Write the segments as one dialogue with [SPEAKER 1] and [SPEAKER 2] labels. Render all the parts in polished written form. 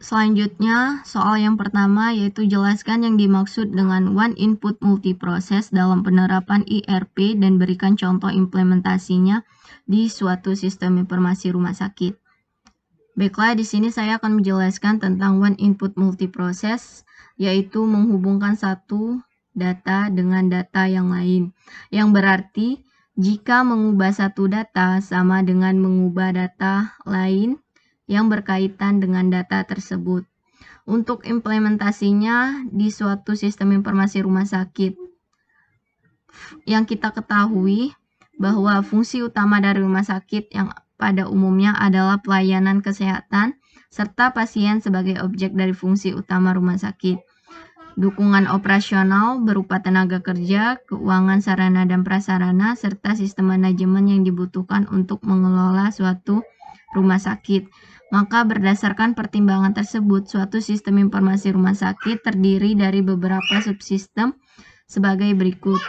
[SPEAKER 1] Selanjutnya, soal yang pertama yaitu jelaskan yang dimaksud dengan one input multiproses dalam penerapan IRP dan berikan contoh implementasinya di suatu sistem informasi rumah sakit. Baiklah, di sini saya akan menjelaskan tentang one input multiproses, yaitu menghubungkan satu data dengan data yang lain. Yang berarti, jika mengubah satu data sama dengan mengubah data lain yang berkaitan dengan data tersebut. Untuk implementasinya di suatu sistem informasi rumah sakit, yang kita ketahui bahwa fungsi utama dari rumah sakit yang pada umumnya adalah pelayanan kesehatan, serta pasien sebagai objek dari fungsi utama rumah sakit. Dukungan operasional berupa tenaga kerja, keuangan, sarana dan prasarana, serta sistem manajemen yang dibutuhkan untuk mengelola suatu rumah sakit. Maka berdasarkan pertimbangan tersebut, suatu sistem informasi rumah sakit terdiri dari beberapa subsistem sebagai berikut.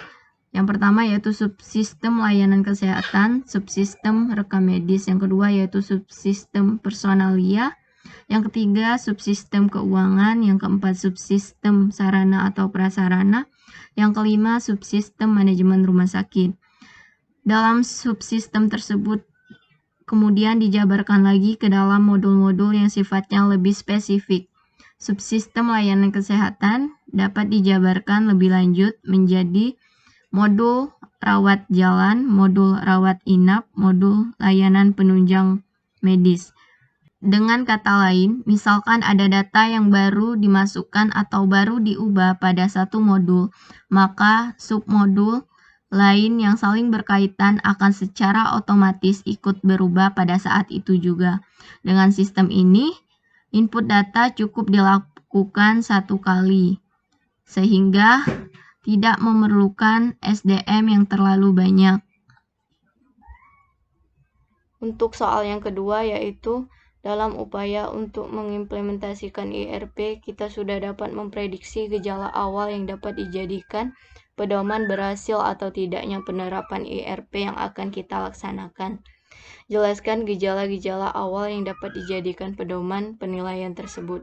[SPEAKER 1] Yang pertama yaitu subsistem layanan kesehatan, subsistem rekam medis. Yang kedua yaitu subsistem personalia. Yang ketiga subsistem keuangan. Yang keempat subsistem sarana atau prasarana. Yang kelima subsistem manajemen rumah sakit. Dalam subsistem tersebut kemudian dijabarkan lagi ke dalam modul-modul yang sifatnya lebih spesifik. Subsistem layanan kesehatan dapat dijabarkan lebih lanjut menjadi modul rawat jalan, modul rawat inap, modul layanan penunjang medis. Dengan kata lain, misalkan ada data yang baru dimasukkan atau baru diubah pada satu modul, maka submodul lain yang saling berkaitan akan secara otomatis ikut berubah pada saat itu juga. Dengan sistem ini, input data cukup dilakukan satu kali, sehingga tidak memerlukan SDM yang terlalu banyak. Untuk soal yang kedua yaitu dalam upaya untuk mengimplementasikan IRP, kita sudah dapat memprediksi gejala awal yang dapat dijadikan pedoman berhasil atau tidaknya penerapan IRP yang akan kita laksanakan. Jelaskan gejala-gejala awal yang dapat dijadikan pedoman penilaian tersebut.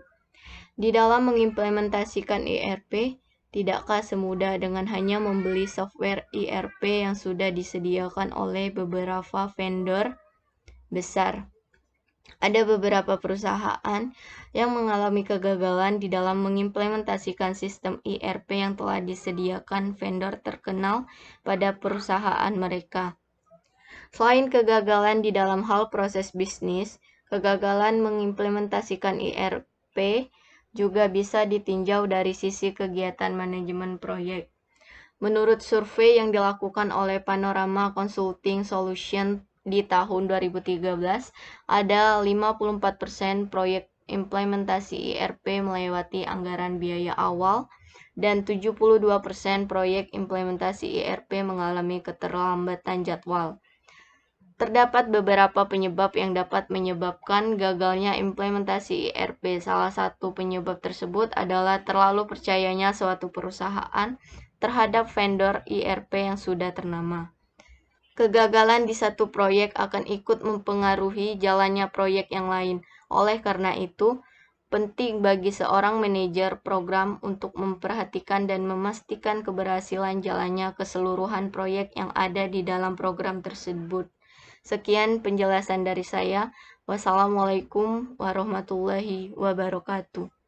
[SPEAKER 1] Di dalam mengimplementasikan IRP, tidakkah semudah dengan hanya membeli software IRP yang sudah disediakan oleh beberapa vendor besar? Ada beberapa perusahaan yang mengalami kegagalan di dalam mengimplementasikan sistem IRP yang telah disediakan vendor terkenal pada perusahaan mereka. Selain kegagalan di dalam hal proses bisnis, kegagalan mengimplementasikan IRP juga bisa ditinjau dari sisi kegiatan manajemen proyek. Menurut survei yang dilakukan oleh Panorama Consulting Solution di tahun 2013, ada 54% proyek implementasi IRP melewati anggaran biaya awal dan 72% proyek implementasi IRP mengalami keterlambatan jadwal. Terdapat beberapa penyebab yang dapat menyebabkan gagalnya implementasi IRP. Salah satu penyebab tersebut adalah terlalu percayanya suatu perusahaan terhadap vendor IRP yang sudah ternama. Kegagalan di satu proyek akan ikut mempengaruhi jalannya proyek yang lain. Oleh karena itu, penting bagi seorang manajer program untuk memperhatikan dan memastikan keberhasilan jalannya keseluruhan proyek yang ada di dalam program tersebut. Sekian penjelasan dari saya. Wassalamualaikum warahmatullahi wabarakatuh.